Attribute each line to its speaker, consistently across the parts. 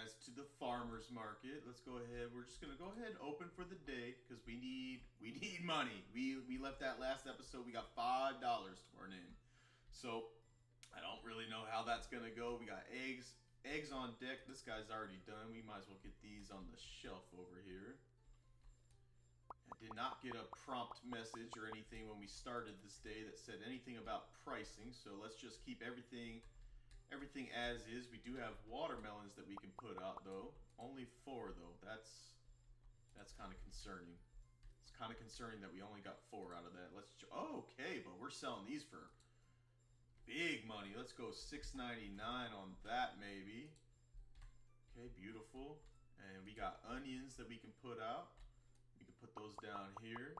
Speaker 1: guys to the farmer's market. Let's go ahead. We're just gonna go ahead and open for the day because we need money. We left that last episode. We got $5 to our name, so I don't really know how that's gonna go. We got eggs on deck. This guy's already done. We might as well get these on the shelf over here. I did not get a prompt message or anything when we started this day that said anything about pricing. So let's just keep everything as is. We do have watermelons that we can put out though. Only 4 though. That's kind of concerning. It's kind of concerning that we only got 4 out of that. Okay, but we're selling these for big money. Let's go $6.99 on that maybe. Okay, beautiful. And we got onions that we can put out. We can put those down here.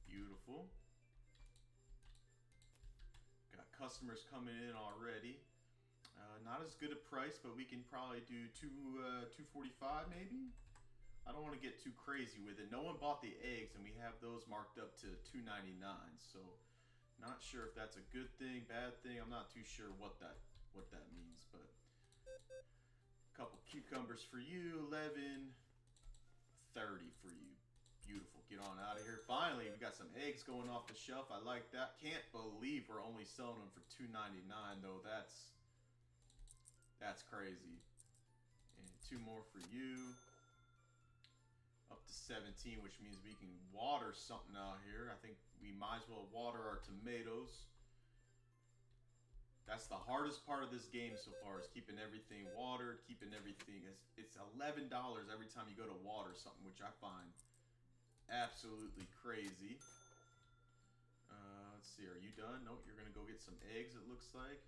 Speaker 1: Beautiful. Got customers coming in already. Not as good a price, but we can probably do $2.45 maybe. I don't want to get too crazy with it. No one bought the eggs, and we have those marked up to $2.99. So, not sure if that's a good thing, bad thing. I'm not too sure what that means, but a couple cucumbers for you. 11.30 for you. Beautiful. Get on out of here. Finally, we got some eggs going off the shelf. I like that. Can't believe we're only selling them for $2.99 though. That's crazy. And 2 more for you. Up to 17, which means we can water something out here. I think we might as well water our tomatoes. That's the hardest part of this game so far, is keeping everything watered, keeping everything. It's $11 every time you go to water something, which I find absolutely crazy. Let's see, are you done? Nope, you're gonna go get some eggs, it looks like.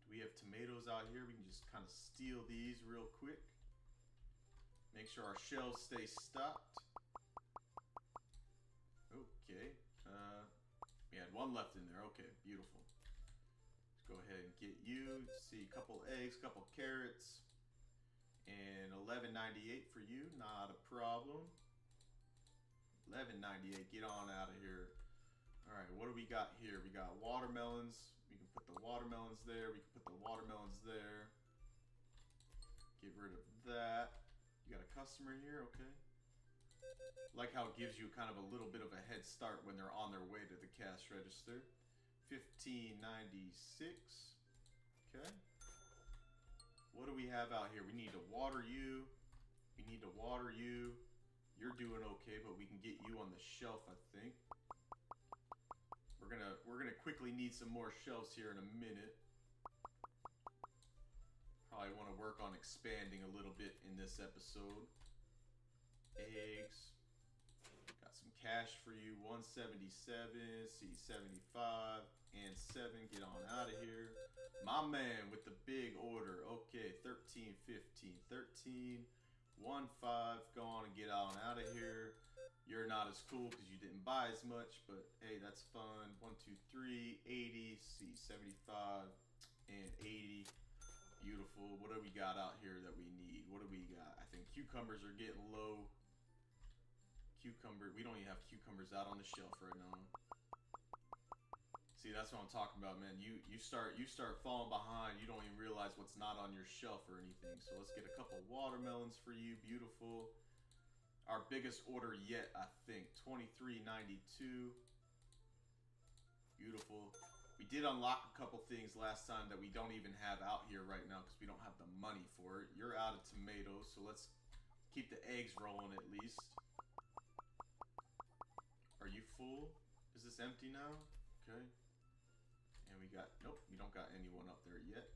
Speaker 1: Do we have tomatoes out here? We can just kind of steal these real quick. Make sure our shelves stay stocked. Okay. We had 1 left in there. Okay, beautiful. Let's go ahead and get you. Let's see, a couple eggs, couple carrots, and $11.98 for you. Not a problem. $11.98. Get on out of here. All right, what do we got here? We got watermelons. We can put the watermelons there. We can put the watermelons there. Get rid of that. You got a customer here, okay. Like how it gives you kind of a little bit of a head start when they're on their way to the cash register. $15.96. Okay. What do we have out here? We need to water you. We need to water you. You're doing okay, but we can get you on the shelf, I think. We're gonna quickly need some more shelves here in a minute. Probably want to work on expanding a little bit in this episode. Eggs. Got some cash for you. 177, see 75 and 7. Get on out of here. My man with the big order. Okay, 13, 15, 13. 1.5, go on and get on out of here. You're not as cool because you didn't buy as much, but hey, that's fun. 1, 2, 3, 80, see 75 and 80. Beautiful. What do we got out here that we need? What do we got? I think cucumbers are getting low. We don't even have cucumbers out on the shelf right now. See, that's what I'm talking about, man. You start falling behind. You don't even realize what's not on your shelf or anything. So let's get a couple watermelons for you. Beautiful. Our biggest order yet, I think. $23.92. Beautiful. We did unlock a couple things last time that we don't even have out here right now because we don't have the money for it. You're out of tomatoes, so let's keep the eggs rolling at least. Are you full? Is this empty now? Okay. And we got, nope, we don't got anyone up there yet.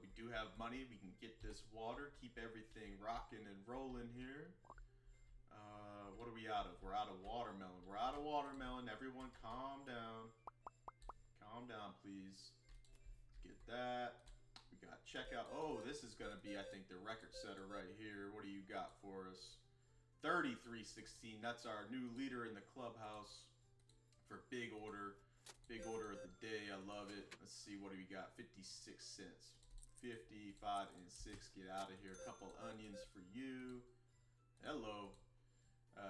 Speaker 1: We do have money. We can get this water, keep everything rocking and rolling here. What are we out of? We're out of watermelon. We're out of watermelon. Everyone calm down. Calm down, please. Let's get that. We got checkout. Oh, this is going to be, I think, the record setter right here. What do you got for us? 33.16. That's our new leader in the clubhouse for big order. Big order of the day. I love it. Let's see, what do we got? 56 cents. 55 and 6. Get out of here. A couple onions for you. Hello.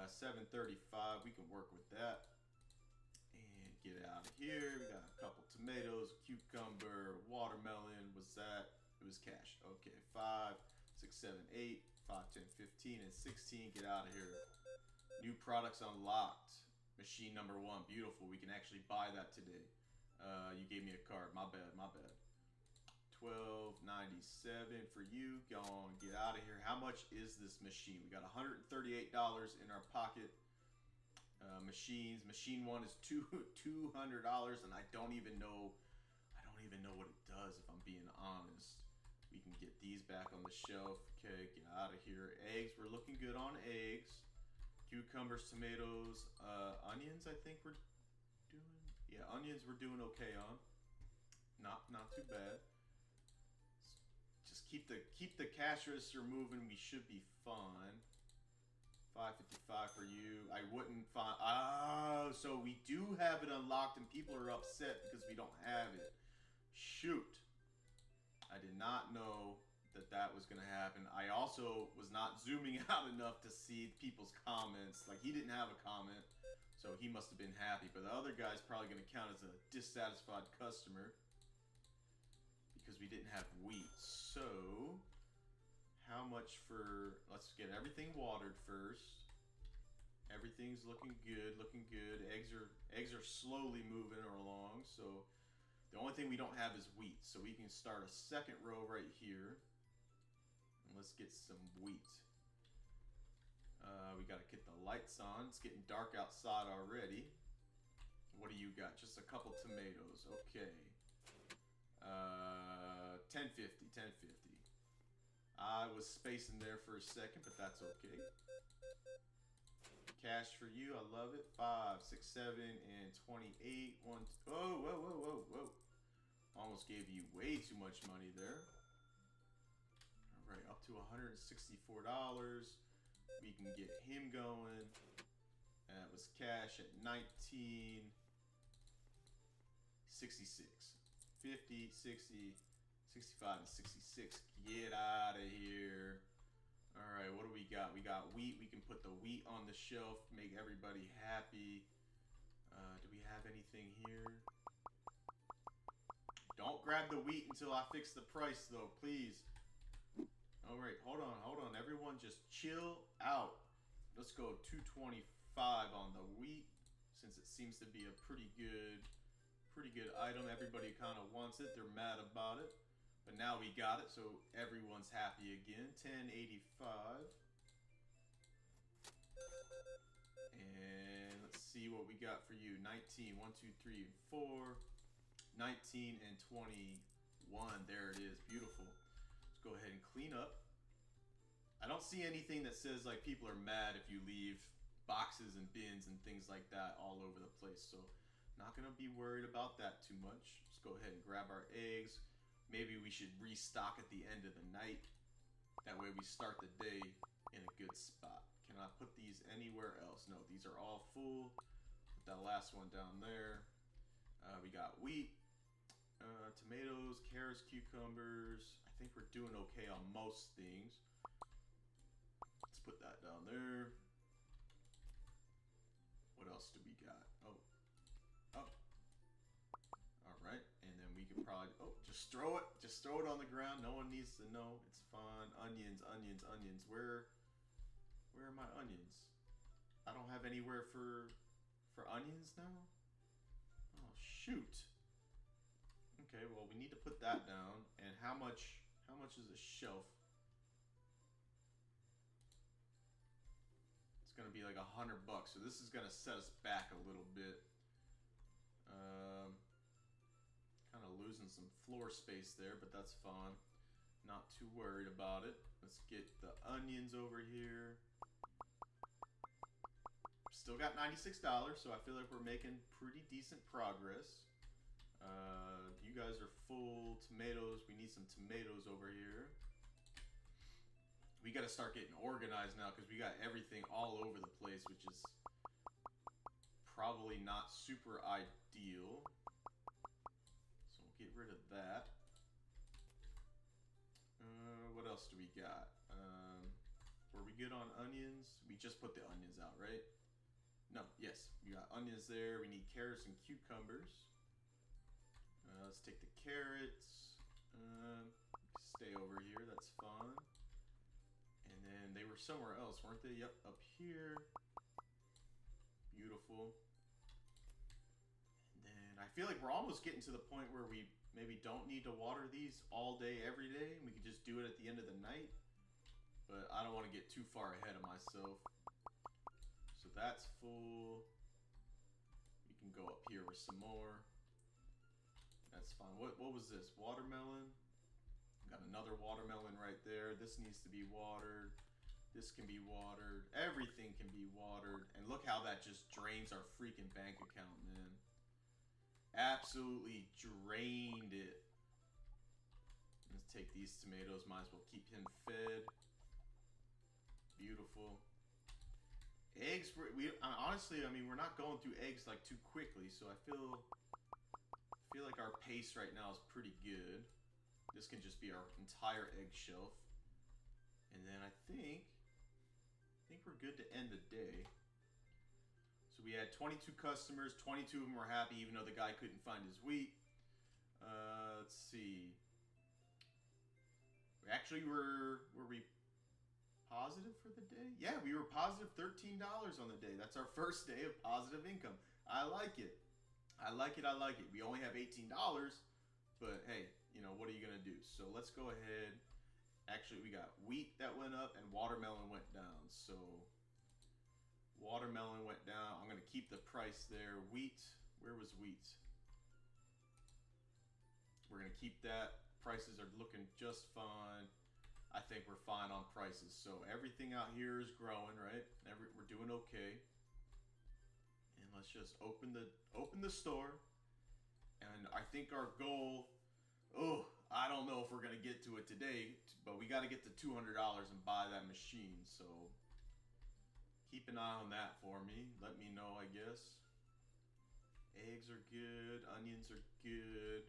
Speaker 1: 7.35. We can work with that. And get out of here. We got a couple tomatoes, cucumber, watermelon. What's that? It was cash. Okay, 5, 6, 7, 8, 5, 10, 15, and 16. Get out of here. New products unlocked. Machine number 1. Beautiful. We can actually buy that today. You gave me a card. My bad. My bad. $12.97 for you. Go on. Get out of here. How much is this machine? We got $138 in our pocket. Machines. Machine 1 is $200, and I don't even know what it does, if I'm being honest. We can get these back on the shelf. Okay, get out of here. Eggs. We're looking good on eggs. Cucumbers, tomatoes, onions. I think we're doing. Yeah, onions we're doing okay on. Not too bad. Just keep the cash register moving. We should be fine. $5.55 for you. I wouldn't find. Oh, so we do have it unlocked, and people are upset because we don't have it. Shoot. I did not know that was going to happen. I also was not zooming out enough to see people's comments. Like, he didn't have a comment, so he must have been happy. But the other guy's probably going to count as a dissatisfied customer because we didn't have wheat. So, how much for... Let's get everything watered first. Everything's looking good, looking good. Eggs are slowly moving along, so... The only thing we don't have is wheat, so we can start a second row right here. And let's get some wheat. We gotta get the lights on. It's getting dark outside already. What do you got? Just a couple tomatoes. Okay. 10.50. I was spacing there for a second, but that's okay. Cash for you. I love it. 5, 6, 7, and 28. Whoa. Almost gave you way too much money there. All right, up to $164. We can get him going. That was cash at 19.66. 50, 60, 65, and 66. Get out of here. All right, what do we got? We got wheat. We can put the wheat on the shelf, make everybody happy. Do we have anything here? Don't grab the wheat until I fix the price, though, please. All right, hold on. Everyone just chill out. Let's go 225 on the wheat, since it seems to be a pretty good item. Everybody kind of wants it. They're mad about it. But now we got it, so everyone's happy again. 10.85. And let's see what we got for you. 19, 1, 2, 3, and 4. 19 and 21. There it is. Beautiful. Let's go ahead and clean up. I don't see anything that says like people are mad if you leave boxes and bins and things like that all over the place. So not going to be worried about that too much. Let's go ahead and grab our eggs. Maybe we should restock at the end of the night. That way we start the day in a good spot. Can I put these anywhere else? No, these are all full. Put that last one down there. We got wheat. Tomatoes, carrots, cucumbers. I think we're doing okay on most things. Let's put that down there. What else do we got? Oh. All right, and then we can probably just throw it. Just throw it on the ground. No one needs to know. It's fine. Onions. Where are my onions? I don't have anywhere for onions now. Oh shoot. Okay, well, we need to put that down. And how much is a shelf? It's gonna be like $100, so this is gonna set us back a little bit. Kind of losing some floor space there, but that's fine. Not too worried about it. Let's get the onions over here. Still got $96, so I feel like we're making pretty decent progress. You guys are full. Tomatoes. We need some tomatoes over here. We got to start getting organized now because we got everything all over the place, which is probably not super ideal. So we'll get rid of that. What else do we got? Were we good on onions? We just put the onions out, right? No, yes. We got onions there. We need carrots and cucumbers. Let's take the carrots. that's fine. And then they were somewhere else, weren't they? Yep, up here. Beautiful. And then I feel like we're almost getting to the point where we maybe don't need to water these all day, every day. We could just do it at the end of the night. But I don't want to get too far ahead of myself. So that's full. We can go up here with some more. That's fine. What was this? Watermelon? Got another watermelon right there. This needs to be watered. This can be watered. Everything can be watered. And look how that just drains our freaking bank account, man. Absolutely drained it. Let's take these tomatoes. Might as well keep him fed. Beautiful. Eggs, honestly, I mean, we're not going through eggs like too quickly, so I feel like our pace right now is pretty good. This can just be our entire egg shelf. And then I think we're good to end the day. So we had 22 customers, 22 of them were happy even though the guy couldn't find his wheat. Let's see. Actually, were we positive for the day? Yeah, we were positive $13 on the day. That's our first day of positive income. I like it. I like it. We only have $18, but hey, you know, what are you gonna do? So let's go ahead. Actually, we got wheat that went up and watermelon went down. So watermelon went down. I'm gonna keep the price there. Wheat, where was wheat? We're gonna keep that. Prices are looking just fine. I think we're fine on prices. So everything out here is growing, right? We're doing okay. And let's just open the store. And I think our goal, I don't know if we're gonna get to it today, but we got to get to $200 and buy that machine. So keep an eye on that for me. Let me know, I guess. Eggs are good. Onions are good.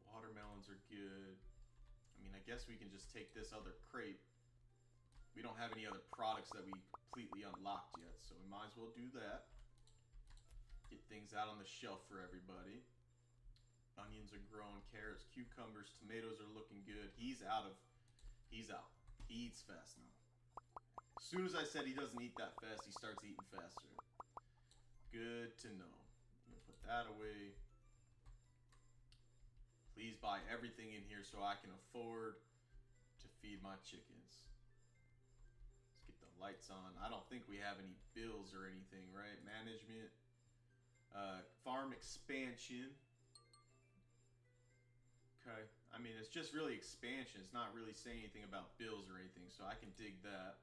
Speaker 1: Watermelons are good. I mean, I guess we can just take this other crate. We don't have any other products that we completely unlocked yet, so we might as well do that. Get things out on the shelf for everybody. Onions are growing, carrots, cucumbers, tomatoes are looking good. He's out. He eats fast now. As soon as I said he doesn't eat that fast, he starts eating faster. Good to know. I'm gonna put that away. Please buy everything in here so I can afford to feed my chickens. Let's get the lights on. I don't think we have any bills or anything, right? Management. Farm expansion. Okay. I mean, it's just really expansion. It's not really saying anything about bills or anything, so I can dig that.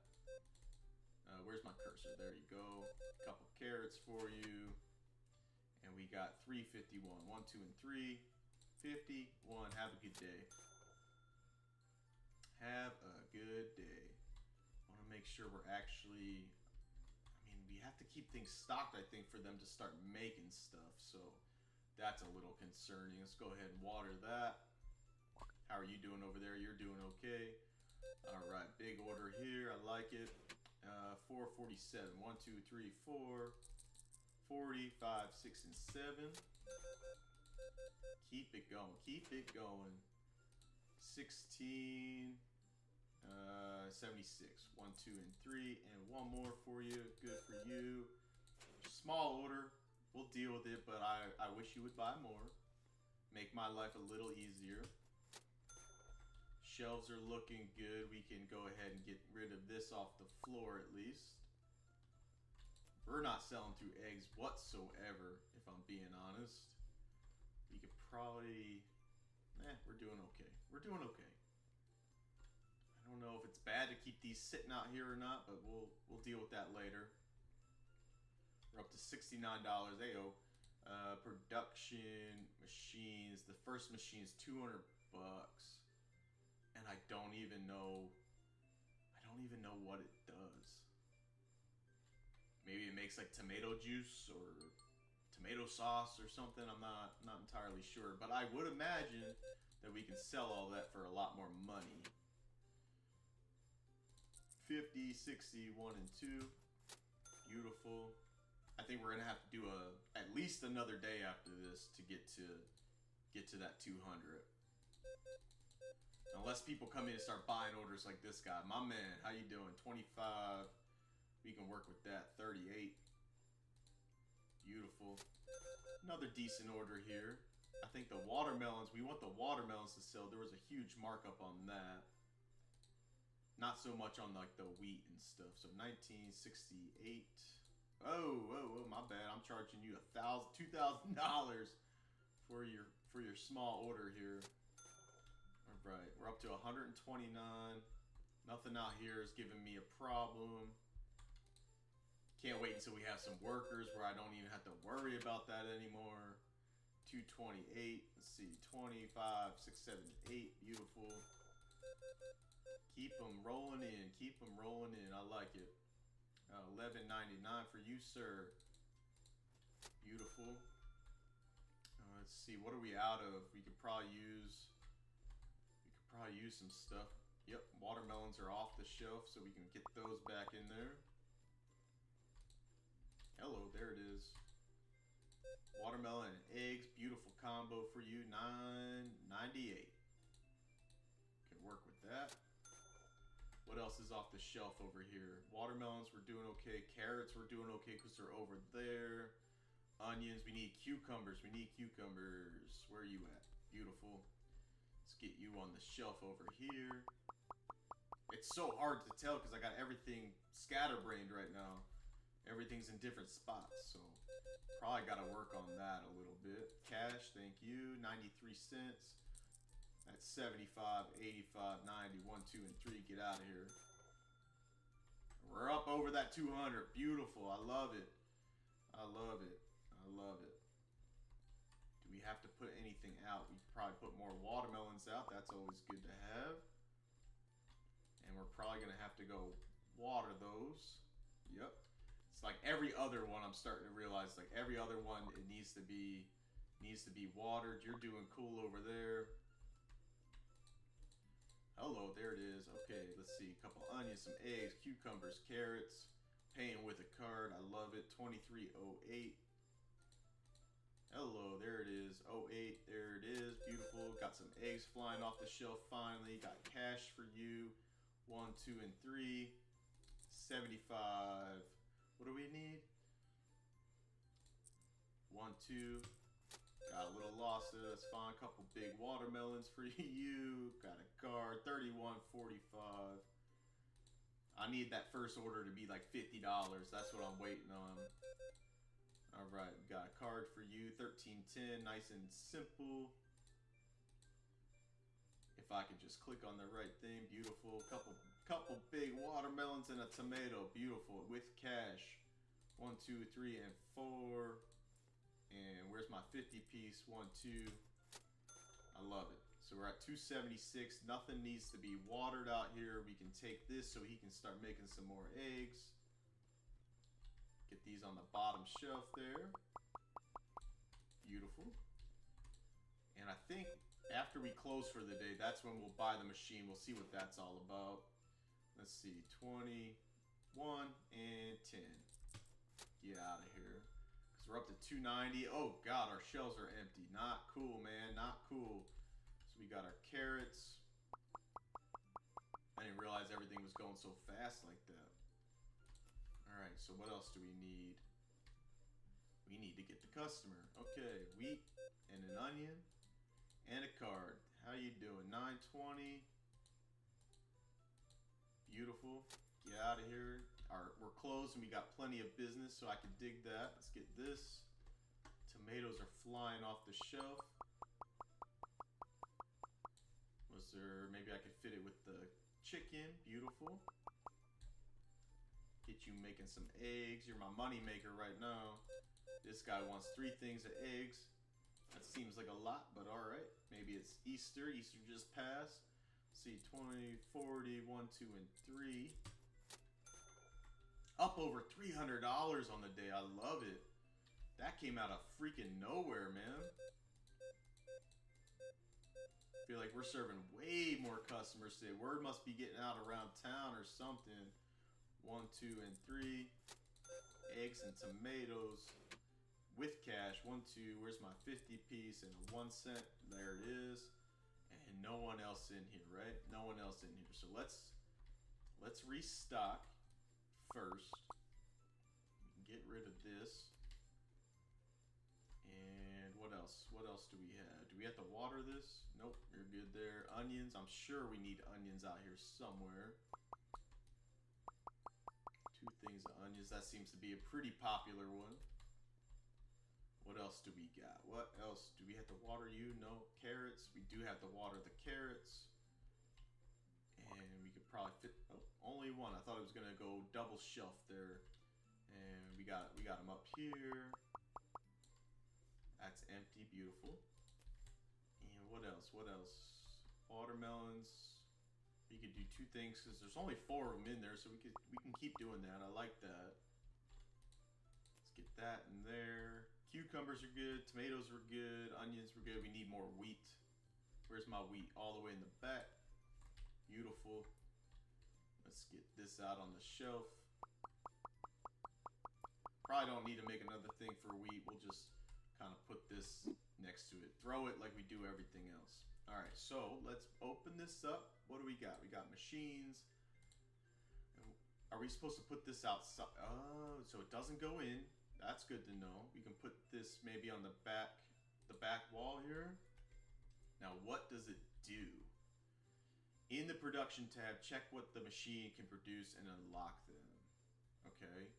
Speaker 1: Where's my cursor? There you go. A couple carrots for you. And we got 351. 1, 2, and 3. 51. Have a good day. Have a good day. I want to make sure we're actually... I mean, we have to keep things stocked, I think, for them to start making stuff. So that's a little concerning. Let's go ahead and water that. How are you doing over there? You're doing okay. All right, big order here. I like it. 447. 1, 2, 3, 4. 40, 5, 6, and 7. Keep it going. Keep it going. 16. 76. 1, 2, and 3. And one more for you. Good for you. Small order. We'll deal with it, but I wish you would buy more. Make my life a little easier. Shelves are looking good. We can go ahead and get rid of this off the floor at least. We're not selling through eggs whatsoever, if I'm being honest. We could probably... we're doing okay. We're doing okay. I don't know if it's bad to keep these sitting out here or not, but we'll deal with that later. We're up to $69. Ayo. Production machines. The first machine is $200. And I don't even know what it does. Maybe it makes like tomato juice or tomato sauce or something. I'm not entirely sure, but I would imagine that we can sell all that for a lot more money. 50, 60, 1, and 2. Beautiful. I think we're gonna have to do at least another day after this to get to that 200. Unless people come in and start buying orders like this guy. My man, how you doing? 25. We can work with that. 38. Beautiful. Another decent order here. I think the watermelons, we want the watermelons to sell. There was a huge markup on that. Not so much on like the wheat and stuff. So 1968. Oh, my bad. I'm charging you $2,000 for your small order here. All right, we're up to 129. Nothing out here is giving me a problem. Can't wait until we have some workers where I don't even have to worry about that anymore. 228. Let's see, 25, 6, 7, 8. Beautiful. Keep them rolling in. Keep them rolling in. I like it. $11.99 for you, sir. Beautiful. Let's see. What are we out of? We could probably use some stuff. Yep. Watermelons are off the shelf, so we can get those back in there. Hello. There it is. Watermelon and eggs. Beautiful combo for you. $9.98. Can work with that. What else is off the shelf over here? Watermelons, we're doing okay. Carrots, we're doing okay because they're over there. Onions, we need cucumbers. We need cucumbers. Where are you at? Beautiful. Let's get you on the shelf over here. It's so hard to tell because I got everything scatterbrained right now. Everything's in different spots, so probably got to work on that a little bit. Cash, thank you. 93 cents. That's 75, 85, 90, 1, 2, and 3. Get out of here. We're up over that 200. Beautiful. I love it. I love it. I love it. Do we have to put anything out? We could probably put more watermelons out. That's always good to have. And we're probably going to have to go water those. Yep. It's like every other one I'm starting to realize, like every other one, it needs to be watered. You're doing cool over there. Hello, there it is. Okay, let's see. A couple onions, some eggs, cucumbers, carrots. Paying with a card. I love it. 2308. Hello, there it is. 08, there it is. Beautiful. Got some eggs flying off the shelf finally. Got cash for you. 1, 2, and 3. 75. What do we need? 1, 2. Got a little loss there. That's fine. Couple big watermelons for you. Got a card. 31.45. I need that first order to be like $50. That's what I'm waiting on. All right, we got a card for you. 13.10. Nice and simple. If I could just click on the right thing. Beautiful. Couple big watermelons and a tomato. Beautiful. With cash. 1, 2, 3, and 4. And where's my 50 piece? 1, 2. I love it. So we're at 276. Nothing needs to be watered out here. We can take this so he can start making some more eggs. Get these on the bottom shelf there. Beautiful. And I think after we close for the day, that's when we'll buy the machine. We'll see what that's all about. Let's see. 21 and 10. Get out of here. We're up to 290. Oh God, our shelves are empty. Not cool, man. Not cool. So we got our carrots. I didn't realize everything was going so fast like that. All right, so what else do we need? We need to get the customer. Okay, wheat and an onion and a card. How you doing? 920. Beautiful. Get out of here. We're closed and we got plenty of business, so I can dig that. Let's get this. Tomatoes are flying off the shelf. Was there, maybe I could fit it with the chicken. Beautiful. Get you making some eggs. You're my money maker right now. This guy wants 3 things of eggs. That seems like a lot, but all right. Maybe it's Easter. Easter just passed. Let's see, 20, 40, 1, 2, and 3. Up over $300 on the day. I love it. That came out of freaking nowhere, man. I feel like we're serving way more customers today. Word must be getting out around town or something. 1, 2, and 3. Eggs and tomatoes with cash. 1, 2. Where's my 50 piece and a 1 cent? There it is. and no one else in here, right? No one else in here. So let's restock first. Get rid of this. And what else? What else do we have? Do we have to water this? Nope, you're good there. Onions. I'm sure we need onions out here somewhere. 2 things of onions. That seems to be a pretty popular one. What else do we got? What else? Do we have to water you? No. Carrots. We do have to water the carrots. And we could probably fit... Oh, only one. I thought it was going to go double shelf there. And we got them up here. That's empty. Beautiful. And what else? What else? Watermelons. We could do 2 things because there's only 4 of them in there, so we can keep doing that. I like that. Let's get that in there. Cucumbers are good. Tomatoes are good. Onions were good. We need more wheat. Where's my wheat? All the way in the back. Beautiful. Let's get this out on the shelf. Probably don't need to make another thing for wheat. We'll just kind of put this next to it. Throw it like we do everything else. All right, so let's open this up. What do we got? We got machines. Are we supposed to put this outside? Oh, so it doesn't go in. That's good to know. We can put this maybe on the back wall here. Now, what does it do? In the production tab, check what the machine can produce and unlock them. Okay.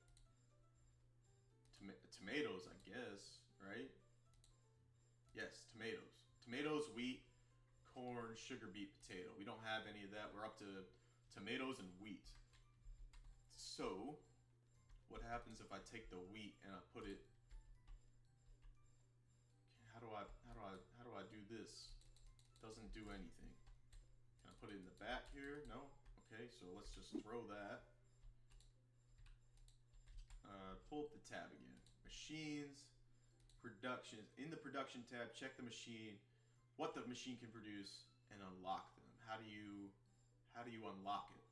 Speaker 1: Tomatoes, I guess, right? Yes, tomatoes. Tomatoes, wheat, corn, sugar beet, potato. We don't have any of that. We're up to tomatoes and wheat. So, what happens if I take the wheat and I put it? How do I do this? Doesn't do anything. Can I put it in the back here? No. Okay, so let's just throw that. Pull up the tab again. Machines, production. In the production tab, check the machine, what the machine can produce, and unlock them. How do you unlock it?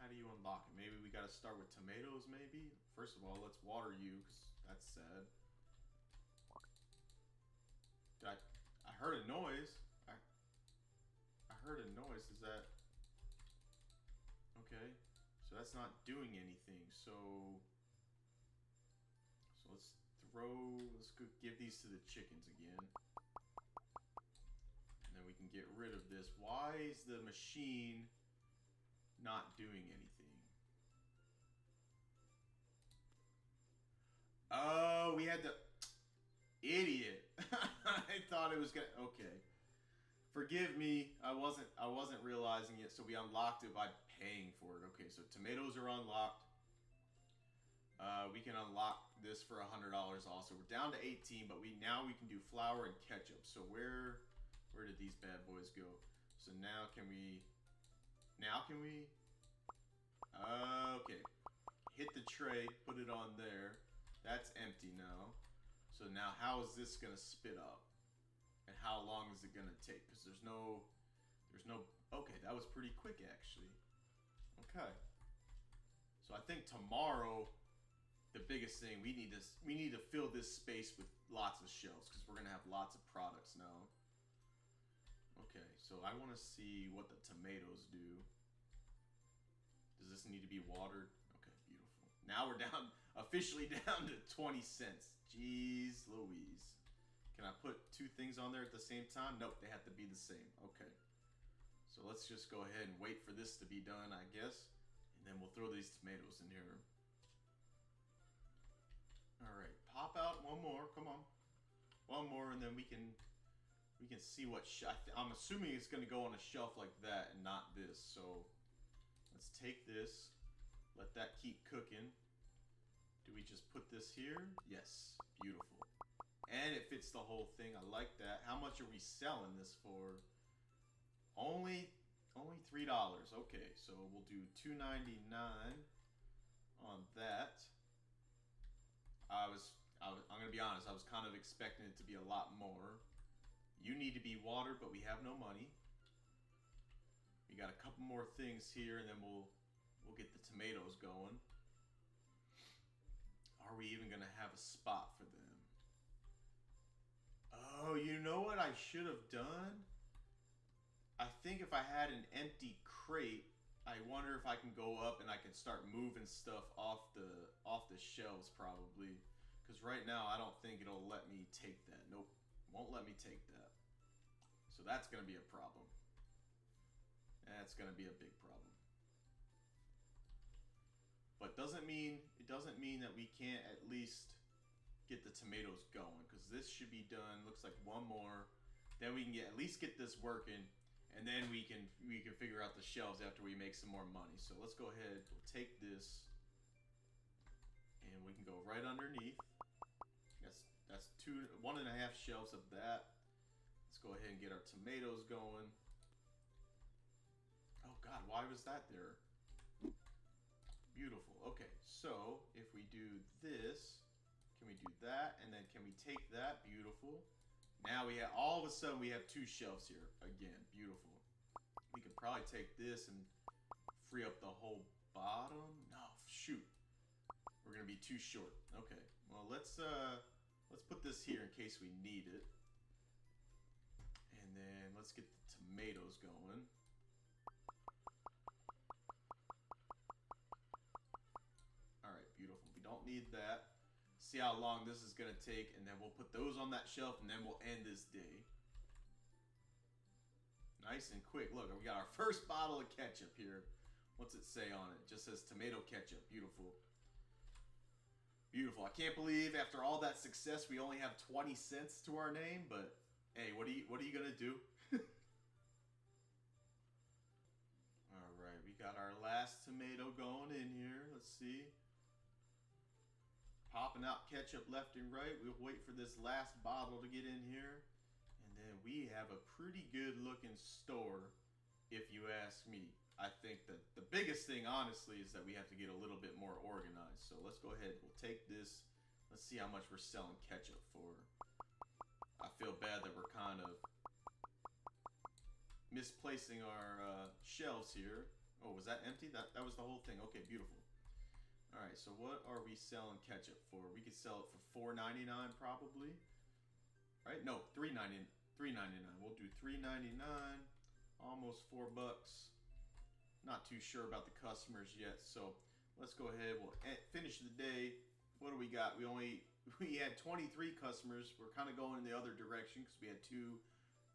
Speaker 1: How do you unlock it? Maybe we got to start with tomatoes. Maybe first of all, let's water you because that's sad. I heard a noise. I heard a noise. Is that okay? So that's not doing anything. So let's go give these to the chickens again. And then we can get rid of this. Why is the machine not doing anything? Oh, we had to... Idiot. I thought it was gonna... Okay. Forgive me, I wasn't realizing it, so we unlocked it by paying for it. Okay, so tomatoes are unlocked. We can unlock this for $100 also. We're down to 18, but now we can do flour and ketchup. So where did these bad boys go? So now can we? Okay. Hit the tray, put it on there. That's empty now. So now how is this gonna spit up? And how long is it gonna take? Because there's no, okay, that was pretty quick actually. Okay. So I think tomorrow, the biggest thing, we need to fill this space with lots of shelves because we're gonna have lots of products now. Okay, so I want to see what the tomatoes do. Does this need to be watered? Okay, beautiful. Now we're down, officially down to 20 cents. Jeez Louise. Can I put 2 things on there at the same time? Nope, they have to be the same. Okay. So let's just go ahead and wait for this to be done, I guess. And then we'll throw these tomatoes in here. Alright, pop out one more. Come on. One more, and then we can see what... I'm assuming it's going to go on a shelf like that and not this. So let's take this. Let that keep cooking. Do we just put this here? Yes. Beautiful. And it fits the whole thing. I like that. How much are we selling this for? Only $3. Okay, so we'll do $2.99 on that. I'm gonna be honest. I was kind of expecting it to be a lot more. You need to be watered, but we have no money. We got a couple more things here, and then we'll get the tomatoes going. Are we even gonna have a spot for them? Oh, you know what I should have done? I think if I had an empty crate, I wonder if I can go up and I can start moving stuff off the shelves probably. Because right now I don't think it'll let me take that. Nope, won't let me take that. So that's gonna be a problem. That's gonna be a big problem. But it doesn't mean that we can't at least get the tomatoes going, because this should be done. Looks like one more. Then we can at least get this working, and then we can figure out the shelves after we make some more money. So let's go ahead. We'll take this, and we can go right underneath. That's 1.5 shelves of that. Let's go ahead and get our tomatoes going. Oh God, why was that there? Beautiful. Okay, so if we do this, can we do that? And then can we take that? Beautiful. Now we have, all of a sudden we have 2 shelves here. Again, beautiful. We could probably take this and free up the whole bottom. No, shoot. We're gonna be too short. Okay. Well, let's put this here in case we need it. And then let's get the tomatoes going. Alright, beautiful. We don't need that. See how long this is going to take, and then we'll put those on that shelf, and then we'll end this day. Nice and quick. Look, we got our first bottle of ketchup here. What's it say on it? It just says tomato ketchup. Beautiful. Beautiful. I can't believe after all that success we only have 20 cents to our name, but hey, what are you going to do? All right, we got our last tomato going in here. Let's see. Popping out ketchup left and right. We'll wait for this last bottle to get in here. And then we have a pretty good looking store, if you ask me. I think that the biggest thing, honestly, is that we have to get a little bit more organized. So let's go ahead. We'll take this. Let's see how much we're selling ketchup for. I feel bad that we're kind of misplacing our shelves here. Oh, was that empty? That was the whole thing. Okay, beautiful. All right, so what are we selling ketchup for? We could sell it for $4.99 probably. Right? No, $3.99. We'll do $3.99. Almost $4. Not too sure about the customers yet, so let's go ahead. We'll finish the day. What do we got? We had 23 customers. We're kind of going in the other direction because we had 2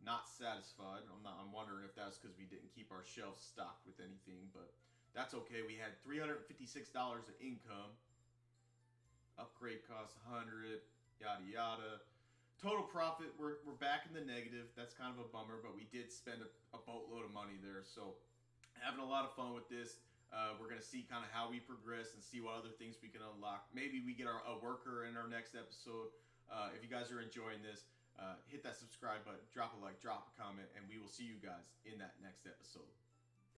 Speaker 1: not satisfied. I'm wondering if that's because we didn't keep our shelves stocked with anything, but that's okay. We had $356 of income. Upgrade cost $100. Yada yada. Total profit, we're back in the negative. That's kind of a bummer, but we did spend a boatload of money there. So having a lot of fun with this. We're going to see kind of how we progress and see what other things we can unlock. Maybe we get a worker in our next episode. If you guys are enjoying this, hit that subscribe button, drop a like, drop a comment, and we will see you guys in that next episode.